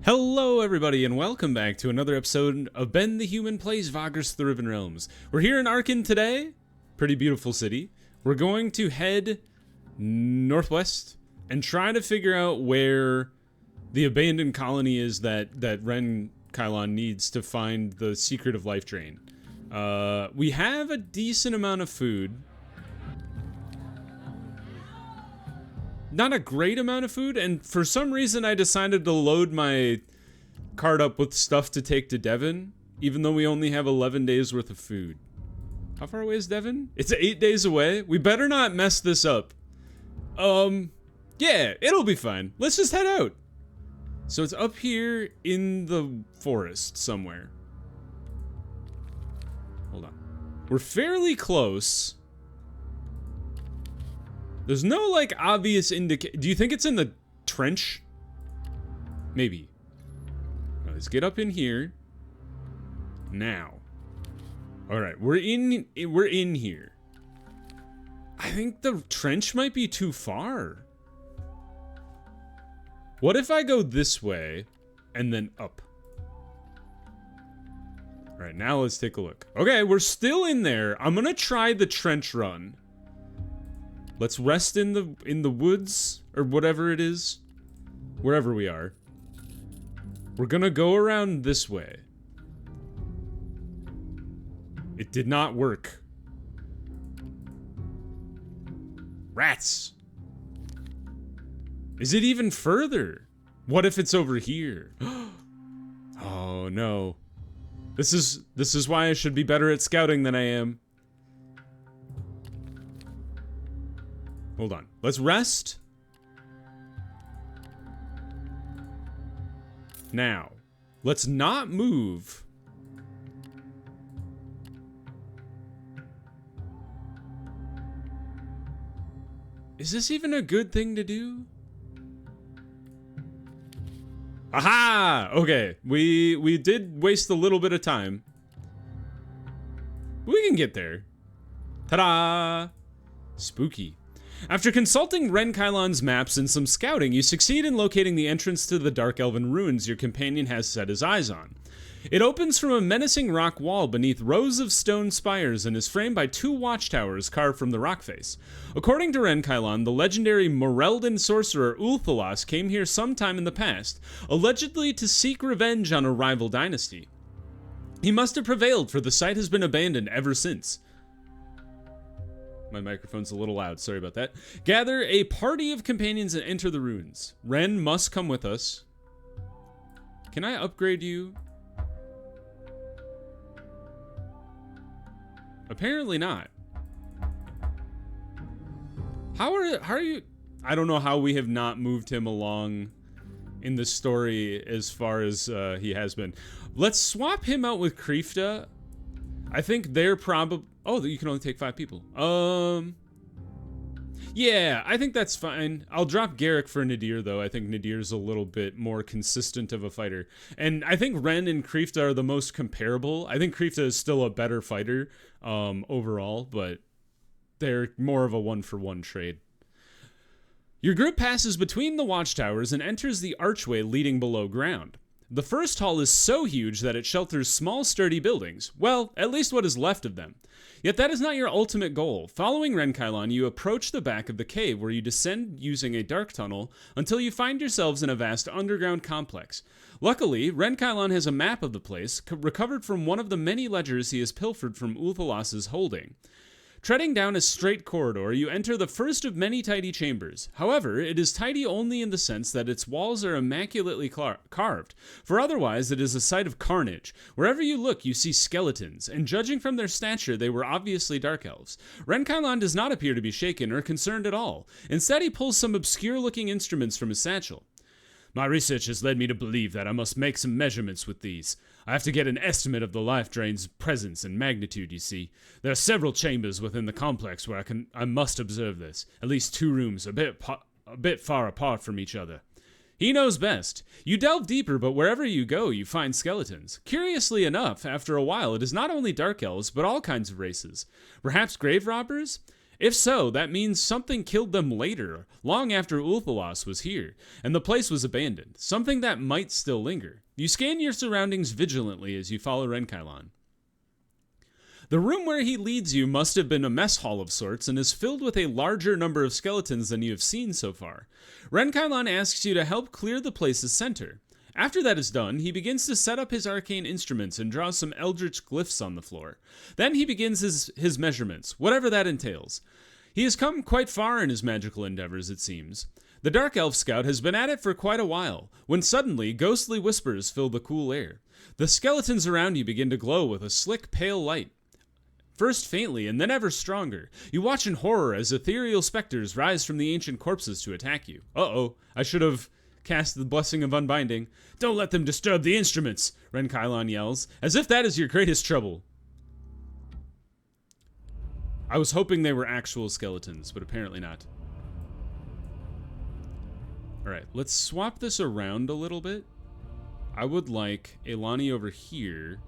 Hello everybody and welcome back to another episode of Ben the Human Plays Vagrus the Riven Realms. We're here in Arcane today, pretty beautiful city. We're going to head northwest and try to figure out where the abandoned colony is that Ren Kylon needs to find the secret of Life Drain. We have a decent amount of food. Not a great amount of food, and for some reason I decided to load my cart up with stuff to take to Devon, even though we only have 11 days worth of food. How far away is Devon? It's 8 days away. We better not mess this up. Yeah, it'll be fine. Let's just head out. So it's up here in the forest somewhere. Hold on. We're fairly close. There's no, like, obvious indication. Do you think it's in the trench? Maybe. Let's get up in here. Now. Alright, we're in here. I think the trench might be too far. What if I go this way and then up? Alright, now let's take a look. Okay, we're still in there. I'm gonna try the trench run. Let's rest in the woods, or whatever it is, wherever we are. We're gonna go around this way. It did not work. Rats! Is it even further? What if it's over here? Oh no. This is why I should be better at scouting than I am. Hold on. Let's rest. Now, let's not move. Is this even a good thing to do? Aha! Okay, we did waste a little bit of time. We can get there. Ta-da! Spooky. After consulting Ren Kylon's maps and some scouting, you succeed in locating the entrance to the Dark Elven ruins your companion has set his eyes on. It opens from a menacing rock wall beneath rows of stone spires and is framed by two watchtowers carved from the rock face. According to Ren Kylon, the legendary Moreldan sorcerer Ulthalas came here sometime in the past, allegedly to seek revenge on a rival dynasty. He must have prevailed, for the site has been abandoned ever since. My microphone's a little loud, sorry about that. Gather a party of companions and enter the ruins. Ren must come with us. Can I upgrade you? Apparently not. How are you? I don't know how we have not moved him along in the story as far as he has been. Let's swap him out with Kreefta. I think they're probably... Oh, you can only take 5 people. Yeah, I think that's fine. I'll drop Garrick for Nadir, though. I think Nadir's a little bit more consistent of a fighter. And I think Ren and Kreefta are the most comparable. I think Kreefta is still a better fighter overall, but they're more of a one-for-one trade. Your group passes between the watchtowers and enters the archway leading below ground. The first hall is so huge that it shelters small, sturdy buildings. Well, at least what is left of them. Yet that is not your ultimate goal. Following Ren Kylon, you approach the back of the cave where you descend using a dark tunnel until you find yourselves in a vast underground complex. Luckily, Ren Kylon has a map of the place, recovered from one of the many ledgers he has pilfered from Ulthalas's holding. Treading down a straight corridor, you enter the first of many tidy chambers. However, it is tidy only in the sense that its walls are immaculately carved, for otherwise it is a site of carnage. Wherever you look, you see skeletons, and judging from their stature, they were obviously dark elves. Ren Kylon does not appear to be shaken or concerned at all. Instead, he pulls some obscure-looking instruments from his satchel. My research has led me to believe that I must make some measurements with these. I have to get an estimate of the life drain's presence and magnitude, you see. There are several chambers within the complex where I must observe this. At least 2 rooms, a bit far apart from each other. He knows best. You delve deeper, but wherever you go, you find skeletons. Curiously enough, after a while, it is not only dark elves, but all kinds of races. Perhaps grave robbers? If so, that means something killed them later, long after Ulthalas was here, and the place was abandoned, something that might still linger. You scan your surroundings vigilantly as you follow Renkailon. The room where he leads you must have been a mess hall of sorts and is filled with a larger number of skeletons than you have seen so far. Renkailon asks you to help clear the place's center. After that is done, he begins to set up his arcane instruments and draws some eldritch glyphs on the floor. Then he begins his measurements, whatever that entails. He has come quite far in his magical endeavors, it seems. The Dark Elf Scout has been at it for quite a while, when suddenly ghostly whispers fill the cool air. The skeletons around you begin to glow with a slick, pale light. First faintly, and then ever stronger. You watch in horror as ethereal specters rise from the ancient corpses to attack you. Uh-oh, I should have cast the Blessing of Unbinding. Don't let them disturb the instruments, Renkailon yells, as if that is your greatest trouble. I was hoping they were actual skeletons, but apparently not. Alright, let's swap this around a little bit. I would like Elani over here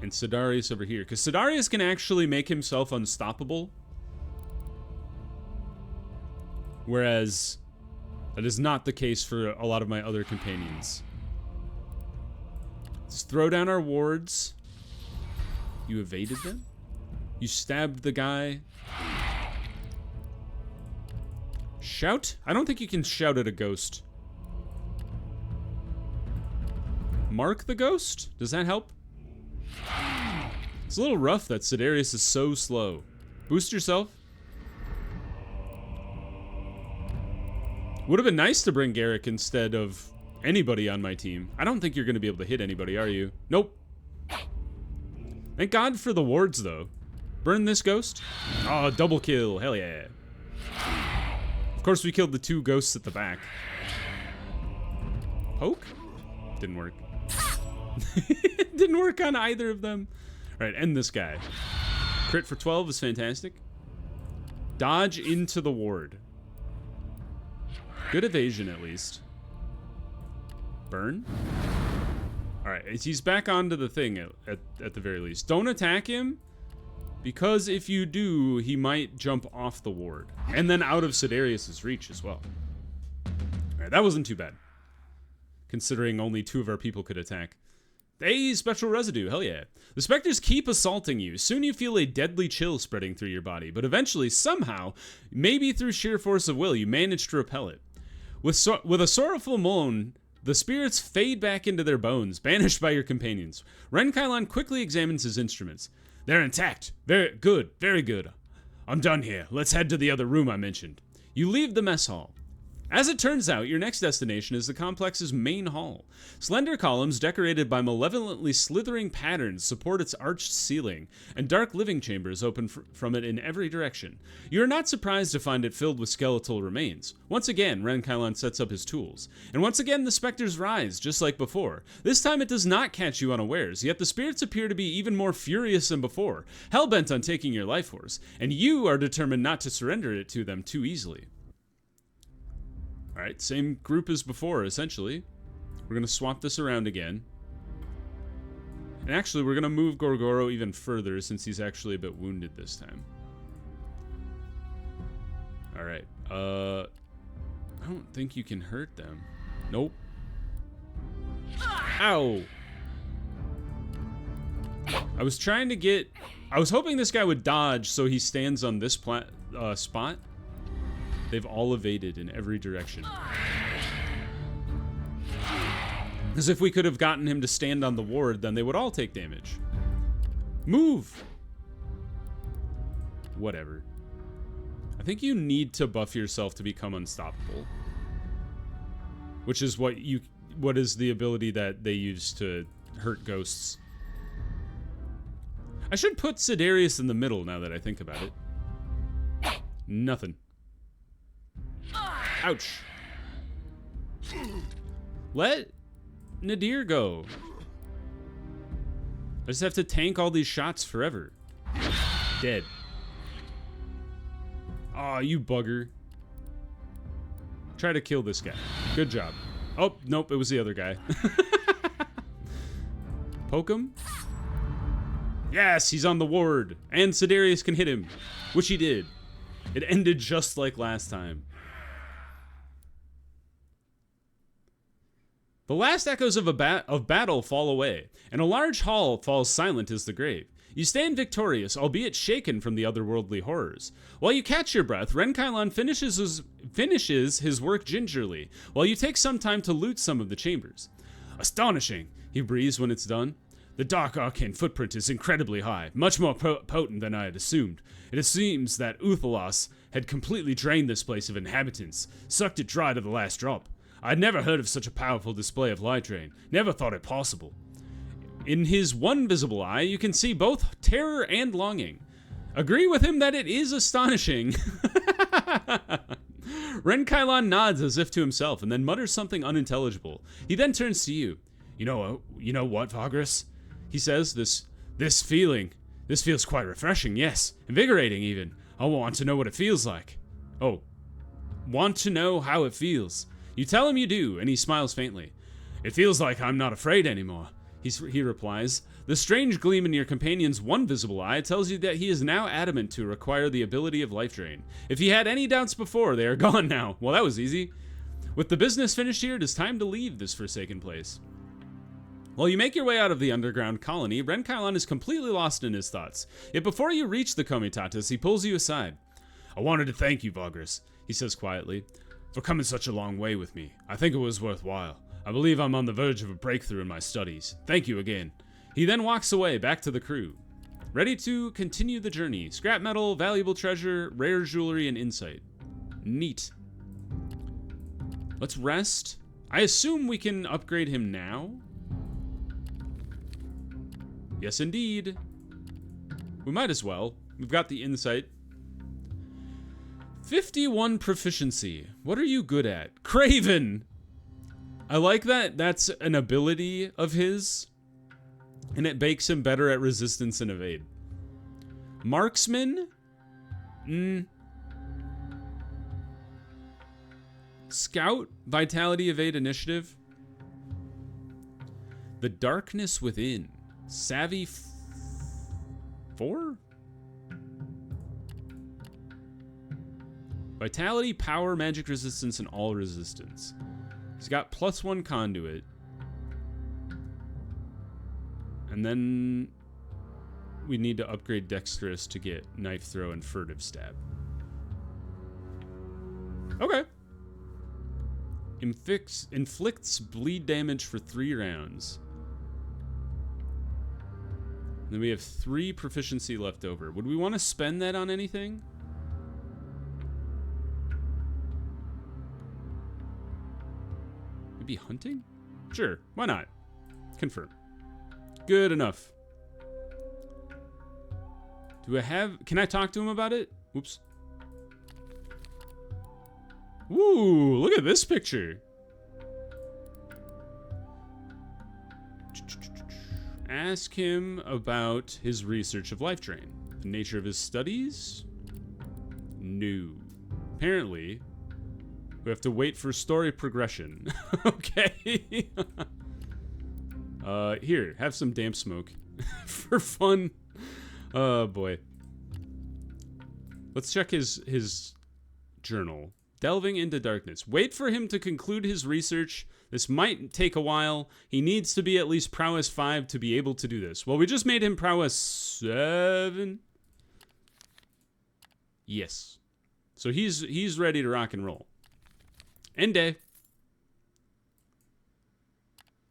and Sidarius over here, because Sidarius can actually make himself unstoppable, whereas that is not the case for a lot of my other companions. Let's throw down our wards. You evaded them? You stabbed the guy? Shout? I don't think you can shout at a ghost. Mark the ghost? Does that help? It's a little rough that Sidarius is so slow. Boost yourself. Would have been nice to bring Garrick instead of anybody on my team. I don't think you're going to be able to hit anybody, are you? Nope. Thank God for the wards, though. Burn this ghost. Oh, double kill. Hell yeah. Of course, we killed the two ghosts at the back. Poke? Didn't work. Didn't work on either of them. All right, end this guy. Crit for 12 is fantastic. Dodge into the ward. Good evasion, at least. Burn. All right, he's back onto the thing at the very least. Don't attack him, because if you do, he might jump off the ward. And then out of Sidarius' reach as well. All right, that wasn't too bad, considering only 2 of our people could attack. Hey, spectral residue, hell yeah. The specters keep assaulting you. Soon you feel a deadly chill spreading through your body, but eventually, somehow, maybe through sheer force of will, you manage to repel it. With a sorrowful moan, the spirits fade back into their bones, banished by your companions. Renkailon quickly examines his instruments. They're intact. Very good, very good. I'm done here. Let's head to the other room I mentioned. You leave the mess hall. As it turns out, your next destination is the complex's main hall. Slender columns decorated by malevolently slithering patterns support its arched ceiling, and dark living chambers open from it in every direction. You are not surprised to find it filled with skeletal remains. Once again, Renkailon sets up his tools. And once again, the specters rise, just like before. This time it does not catch you unawares, yet the spirits appear to be even more furious than before, hell-bent on taking your life force, and you are determined not to surrender it to them too easily. Alright, same group as before, essentially. We're going to swap this around again. And actually, we're going to move Gorgoro even further, since he's actually a bit wounded this time. Alright, I don't think you can hurt them. Nope. Ow! I was trying to get... I was hoping this guy would dodge so he stands on this spot. They've all evaded in every direction. Because if we could have gotten him to stand on the ward, then they would all take damage. Move! Whatever. I think you need to buff yourself to become unstoppable. Which is what is the ability that they use to hurt ghosts. I should put Sidarius in the middle now that I think about it. Nothing. Ouch. Let Nadir go. I just have to tank all these shots forever. Dead. Aw, you bugger. Try to kill this guy. Good job. Oh, nope, it was the other guy. Poke him. Yes, he's on the ward. And Sidarius can hit him, which he did. It ended just like last time. The last echoes of battle fall away, and a large hall falls silent as the grave. You stand victorious, albeit shaken from the otherworldly horrors. While you catch your breath, Renkailon finishes his work gingerly, while you take some time to loot some of the chambers. Astonishing, he breathes when it's done. The dark arcane footprint is incredibly high, much more potent than I had assumed. It seems that Uthalos had completely drained this place of inhabitants, sucked it dry to the last drop. I'd never heard of such a powerful display of light drain, never thought it possible. In his one visible eye, you can see both terror and longing. Agree with him that it is astonishing. Renkailon nods as if to himself and then mutters something unintelligible. He then turns to you. You know what, Vagrus? He says, this feels quite refreshing, yes, invigorating even. I want to know what it feels like. Oh, want to know how it feels. You tell him you do, and he smiles faintly. It feels like I'm not afraid anymore, he replies. The strange gleam in your companion's one visible eye tells you that he is now adamant to acquire the ability of Life Drain. If he had any doubts before, they are gone now. Well, that was easy. With the business finished here, it is time to leave this forsaken place. While you make your way out of the underground colony, Renkailon is completely lost in his thoughts. Yet before you reach the Comitatus, he pulls you aside. I wanted to thank you, Vagrus, he says quietly, for coming such a long way with me. I think it was worthwhile. I believe I'm on the verge of a breakthrough in my studies. Thank you again. He then walks away, back to the crew. Ready to continue the journey. Scrap metal, valuable treasure, rare jewelry, and insight. Neat. Let's rest. I assume we can upgrade him now? Yes, indeed. We might as well. We've got the insight. 51 proficiency. What are you good at? Craven! I like that that's an ability of his, and it makes him better at resistance and evade. Marksman? Scout? Vitality, evade, initiative? The darkness within. Savvy 4? Vitality, power, magic resistance, and all resistance. He's got +1 conduit. And then we need to upgrade dexterous to get knife throw and furtive stab. Okay. Inflicts bleed damage for 3 rounds. Then we have 3 proficiency left over. Would we want to spend that on anything? Maybe hunting? Sure, why not? Confirm. Good enough. Can I talk to him about it? Whoops. Ooh, look at this picture. Ask him about his research of Life Drain. The nature of his studies? No. Apparently, we have to wait for story progression. Okay. Here, have some damp smoke for fun. Oh boy. Let's check his journal. Delving into darkness. Wait for him to conclude his research. This might take a while. He needs to be at least prowess 5 to be able to do this. Well, we just made him prowess 7. Yes. So he's ready to rock and roll. End day.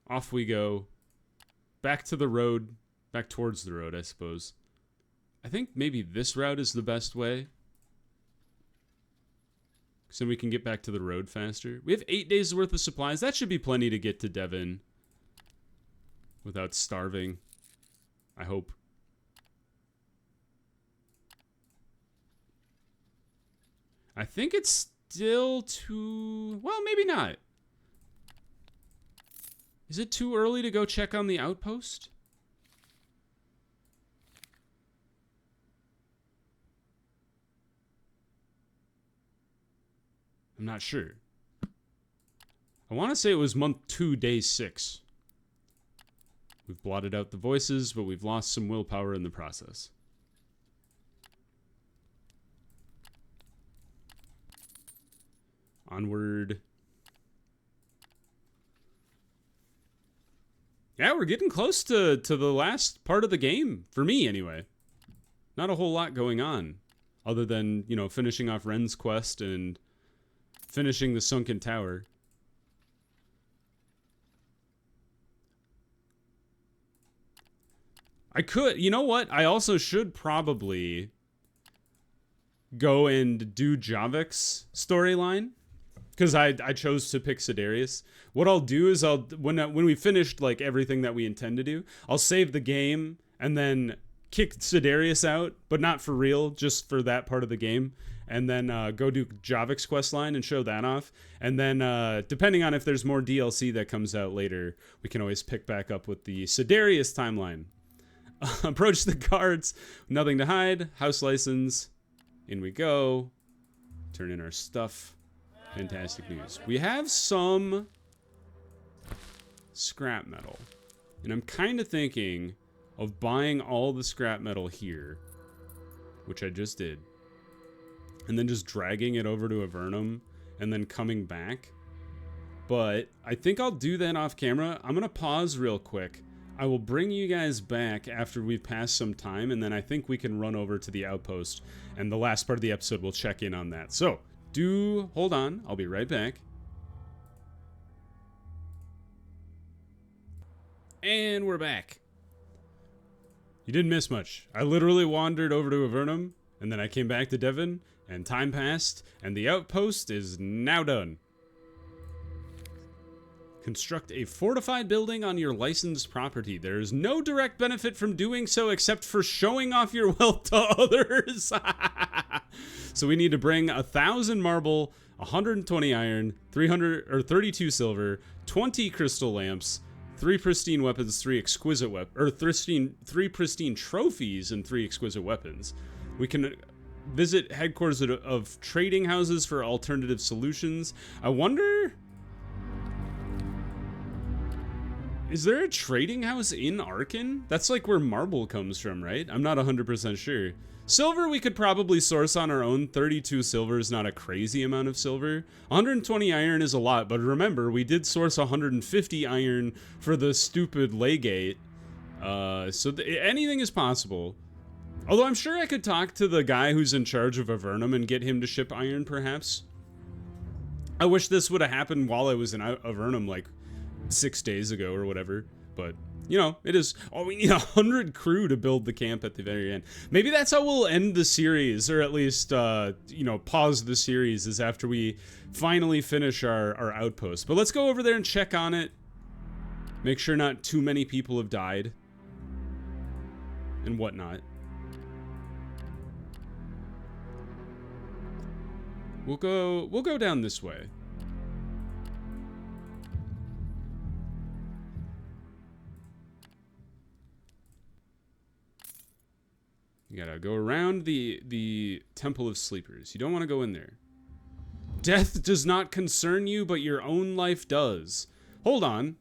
Off we go. Back to the road. Back towards the road, I suppose. I think maybe this route is the best way. So we can get back to the road faster. We have 8 days worth of supplies. That should be plenty to get to Devon without starving. I hope. I think it's still too... Well, maybe not. Is it too early to go check on the outpost? I'm not sure. I want to say it was month 2, day 6. We've blotted out the voices, but we've lost some willpower in the process. Onward. Yeah, we're getting close to the last part of the game, for me anyway. Not a whole lot going on, other than, you know, finishing off Ren's quest and finishing the Sunken Tower. I could, you know what? I also should probably go and do Javik's storyline, because I chose to pick Sidarius. What I'll do is when we finished like everything that we intend to do, I'll save the game and then kick Sidarius out, but not for real, just for that part of the game, and then go do Javik's questline and show that off. And then depending on if there's more DLC that comes out later, we can always pick back up with the Sidarius timeline. Approach the guards, nothing to hide, house license, in we go, turn in our stuff. Fantastic news. We have some scrap metal, and I'm kind of thinking of buying all the scrap metal here, which I just did, and then just dragging it over to Avernum and then coming back. But I think I'll do that off camera. I'm gonna pause real quick. I will bring you guys back after we've passed some time, and then I think we can run over to the Outpost, and the last part of the episode we'll check in on that. So hold on, I'll be right back. And we're back. You didn't miss much. I literally wandered over to Avernum, and then I came back to Devon, and time passed, and the Outpost is now done. Construct a fortified building on your licensed property. There is no direct benefit from doing so except for showing off your wealth to others. So we need to bring 1,000 marble, 120 iron, 32 silver, 20 crystal lamps, 3 pristine weapons, 3 exquisite three pristine trophies, and 3 exquisite weapons. We can visit headquarters of trading houses for alternative solutions. I wonder, is there a trading house in Arcane? That's like where marble comes from, right? I'm not 100% sure. Silver we could probably source on our own. 32 silver is not a crazy amount of silver. 120 iron is a lot, but remember, we did source 150 iron for the stupid Laygate. So anything is possible. Although I'm sure I could talk to the guy who's in charge of Avernum and get him to ship iron, perhaps. I wish this would have happened while I was in Avernum, like 6 days ago or whatever, but you know, it is. Oh, we need 100 crew to build the camp at the very end. Maybe that's how we'll end the series, or at least you know, pause the series, is after we finally finish our outpost. But let's go over there and check on it, make sure not too many people have died and whatnot. We'll go down this way. You gotta go around the Temple of Sleepers. You don't want to go in there. Death does not concern you, but your own life does. Hold on.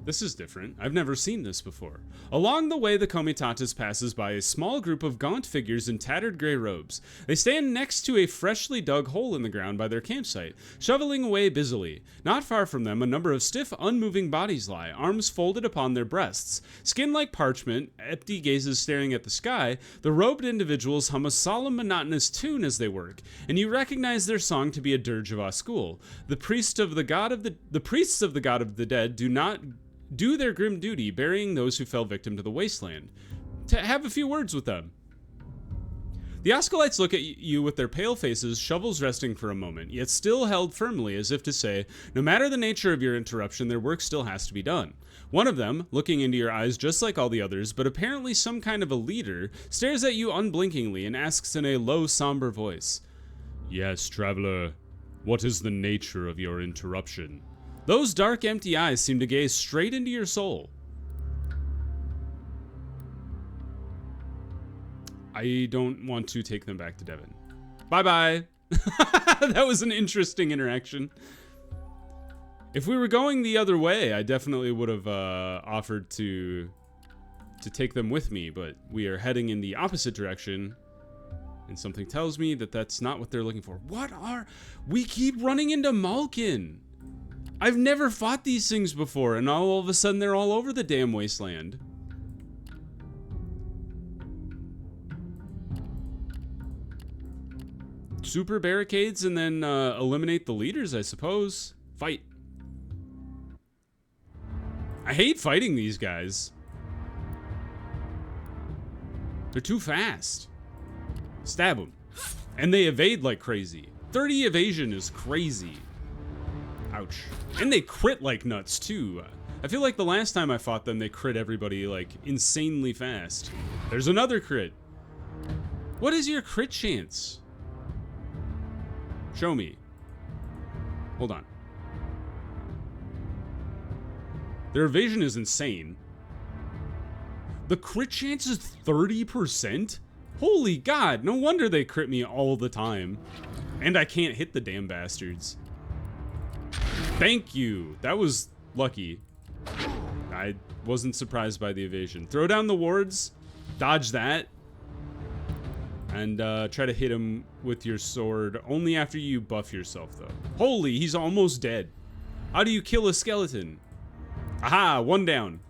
This is different. I've never seen this before. Along the way, the Comitatus passes by a small group of gaunt figures in tattered gray robes. They stand next to a freshly dug hole in the ground by their campsite, shoveling away busily. Not far from them, a number of stiff, unmoving bodies lie, arms folded upon their breasts. Skin like parchment, empty gazes staring at the sky, the robed individuals hum a solemn, monotonous tune as they work, and you recognize their song to be a dirge of Oscul. The priests of the god of the dead do not do their grim duty, burying those who fell victim to the wasteland. To have a few words with them. The Osculites look at you with their pale faces, shovels resting for a moment, yet still held firmly, as if to say, no matter the nature of your interruption, their work still has to be done. One of them, looking into your eyes just like all the others, but apparently some kind of a leader, stares at you unblinkingly and asks in a low, somber voice, "Yes, traveler, what is the nature of your interruption?" Those dark, empty eyes seem to gaze straight into your soul. I don't want to take them back to Devon. Bye-bye. That was an interesting interaction. If we were going the other way, I definitely would have offered to take them with me, but we are heading in the opposite direction, And something tells me that that's not what they're looking for. We keep running into Malkin. I've never fought these things before, and all of a sudden they're all over the damn wasteland. Super barricades and then eliminate the leaders, I suppose. Fight. I hate fighting these guys. They're too fast. Stab them. And they evade like crazy. 30 evasion is crazy. Ouch. And they crit like nuts, too. I feel like the last time I fought them, they crit everybody, like, insanely fast. There's another crit. What is your crit chance? Show me. Hold on. Their evasion is insane. The crit chance is 30%? Holy God, no wonder they crit me all the time. And I can't hit the damn bastards. Thank you. That was lucky. I wasn't surprised by the evasion. Throw down the wards, dodge that, and try to hit him with your sword only after you buff yourself, though. Holy, he's almost dead. How do you kill a skeleton? Aha, one down.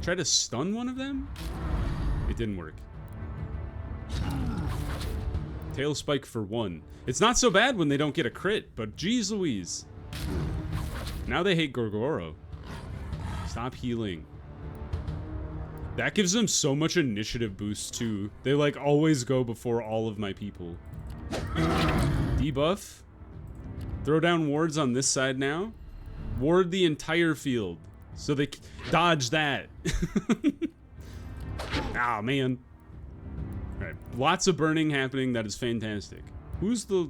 Try to stun one of them? It didn't work. Tail spike for one. It's not so bad when they don't get a crit, but geez Louise. Now they hate Gorgoro. Stop healing. That gives them so much initiative boost too. They like always go before all of my people. Debuff. Throw down wards on this side now. Ward the entire field. So they dodge that. Ah, man. Alright, lots of burning happening. That is fantastic. Who's the...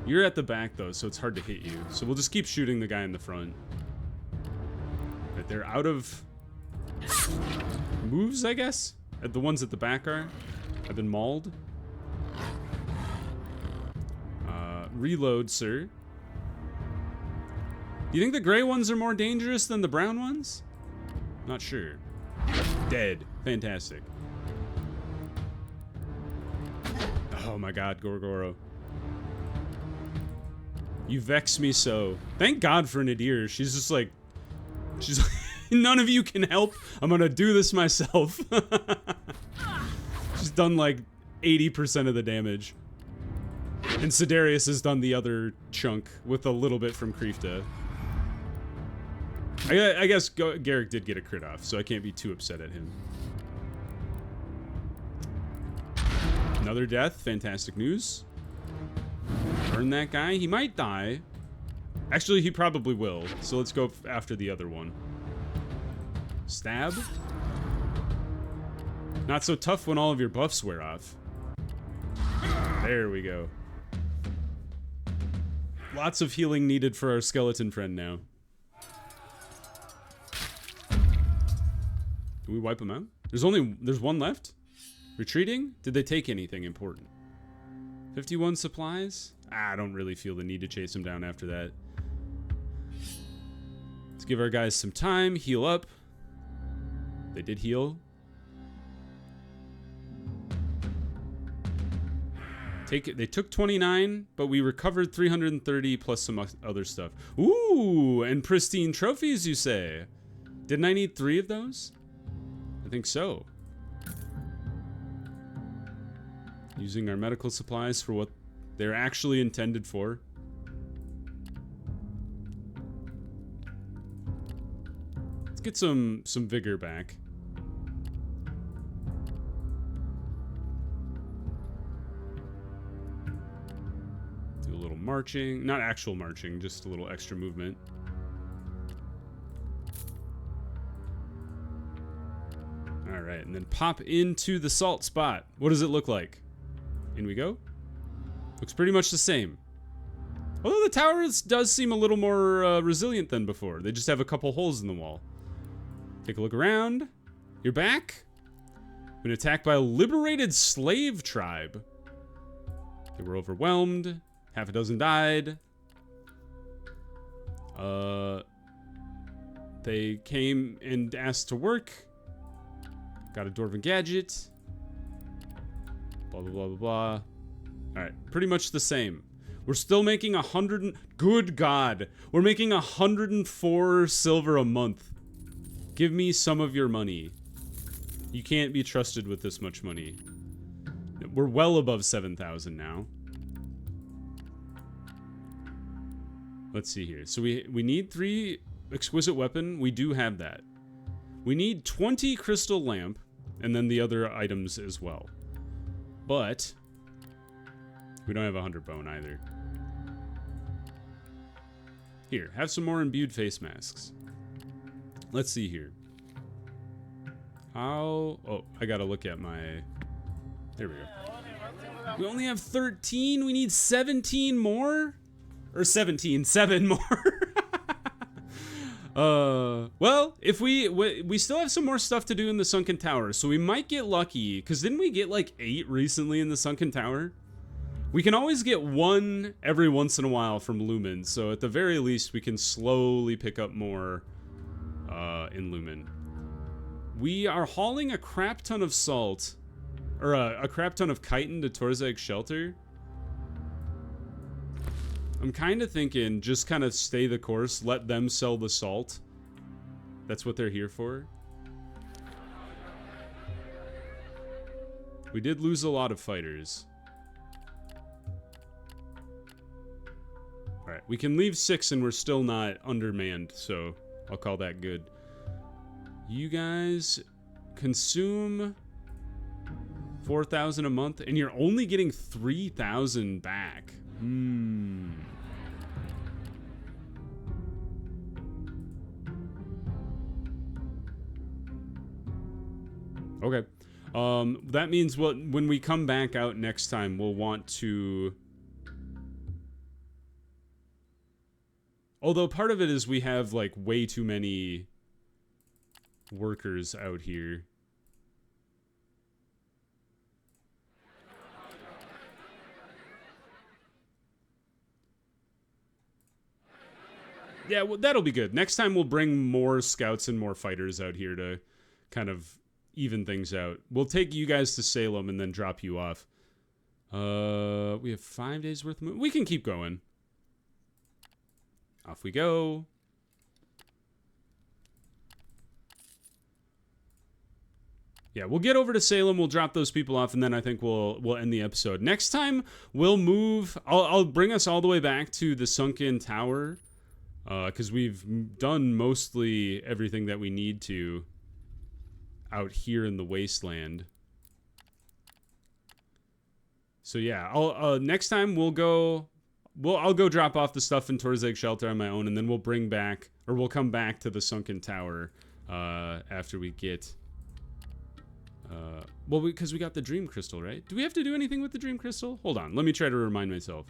You're at the back, though, so it's hard to hit you. So we'll just keep shooting the guy in the front. Right, they're out of... moves, I guess? The ones at the back are. I've been mauled. Reload, sir. Do you think the gray ones are more dangerous than the brown ones? Not sure. Dead. Fantastic. Oh my God, Gorgoro. You vex me so. Thank God for Nadir. She's just like... She's like, none of you can help. I'm gonna do this myself. She's done like 80% of the damage. And Sidarius has done the other chunk with a little bit from Kriefta. I guess Garrick did get a crit off, so I can't be too upset at him. Another death. Fantastic news. Burn that guy. He might die. Actually, he probably will. So let's go after the other one. Stab. Not so tough when all of your buffs wear off. There we go. Lots of healing needed for our skeleton friend now. Do we wipe him out? There's one left? Retreating? Did they take anything important? 51 supplies? I don't really feel the need to chase him down after that. Let's give our guys some time, heal up. They did heal. They took 29, but we recovered 330 plus some other stuff. Ooh, and pristine trophies, you say? Didn't I need 3 of those? I think so. Using our medical supplies for what they're actually intended for. Let's get some vigor back. Do a little marching. Not actual marching, just a little extra movement. Alright, and then pop into the salt spot. What does it look like? In we go. Looks pretty much the same. Although the tower does seem a little more resilient than before. They just have a couple holes in the wall. Take a look around. You're back. Been attacked by a liberated slave tribe. They were overwhelmed. Half a dozen died. They came and asked to work. Got a Dwarven gadget. Blah, blah, blah, blah, blah. All right, pretty much the same. We're still making 100. Good God. We're making 104 silver a month. Give me some of your money. You can't be trusted with this much money. We're well above 7,000 now. Let's see here. So we need 3 exquisite weapon. We do have that. We need 20 crystal lamp, and then the other items as well. But we don't have 100 bone either. Here, have some more imbued face masks. Let's see here. How... Oh, I gotta look at my... There we go. We only have 13? We need 17 more? Or 17. 7 more. Well, if we still have some more stuff to do in the Sunken Tower, so we might get lucky. Because didn't we get like 8 recently in the Sunken Tower? We can always get 1 every once in a while from Lumen, so at the very least we can slowly pick up more in Lumen. We are hauling a crap ton of salt, or a crap ton of chitin to Torzag's shelter. I'm kind of thinking just kind of stay the course, let them sell the salt. That's what they're here for. We did lose a lot of fighters. Alright, we can leave 6 and we're still not undermanned, so I'll call that good. You guys consume 4,000 a month, and you're only getting 3,000 back. Okay. That means when we come back out next time, we'll want to... Although part of it is we have, like, way too many workers out here. Yeah, well, that'll be good. Next time we'll bring more scouts and more fighters out here to kind of even things out. We'll take you guys to Salem and then drop you off. We have 5 days worth of movement. We can keep going. Off we go. Yeah, we'll get over to Salem, we'll drop those people off, and then I think we'll end the episode. Next time, we'll move... I'll bring us all the way back to the Sunken Tower, because we've done mostly everything that we need to out here in the wasteland. So yeah, next time we'll go... I'll go drop off the stuff in Torzag's shelter on my own, and then we'll we'll come back to the Sunken Tower after we get... well, because we got the Dream Crystal, right? Do we have to do anything with the Dream Crystal? Hold on, let me try to remind myself.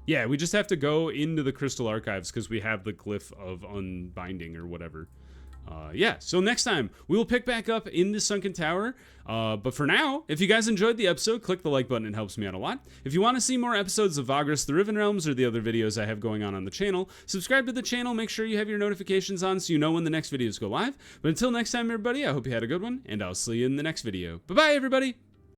Yeah, we just have to go into the Crystal Archives because we have the Glyph of Unbinding or whatever. Yeah, so next time, we will pick back up in the Sunken Tower. But for now, if you guys enjoyed the episode, click the like button. It helps me out a lot. If you want to see more episodes of Vagrus, the Riven Realms, or the other videos I have going on the channel, subscribe to the channel. Make sure you have your notifications on so you know when the next videos go live. But until next time, everybody, I hope you had a good one, and I'll see you in the next video. Bye-bye, everybody!